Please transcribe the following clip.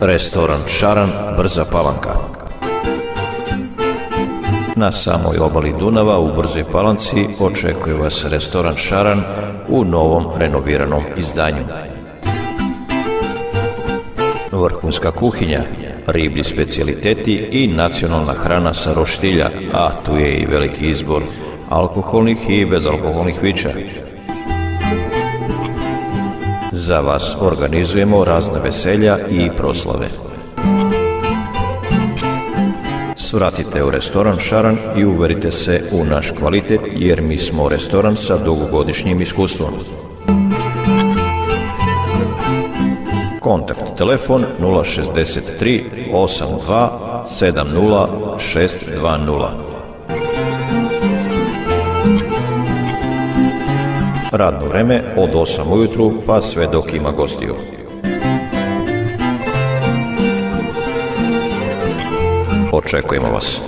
Restoran Šaran, Brza Palanka. Na samoj obali Dunava u Brzoj Palanci očekuje vas restoran Šaran u novom renoviranom izdanju. Vrhunska kuhinja, riblji specijaliteti i nacionalna hrana sa roštilja, a tu je i veliki izbor alkoholnih i bezalkoholnih pića. Za vas organizujemo razna veselja i proslave. Svratite u restoran Šaran i uverite se u naš kvalitet, jer mi smo restoran sa dugogodišnjim iskustvom. Kontakt telefon 063 82 70 620. Radno vreme od 8 ujutru pa sve dok ima gostiju. Očekujemo vas.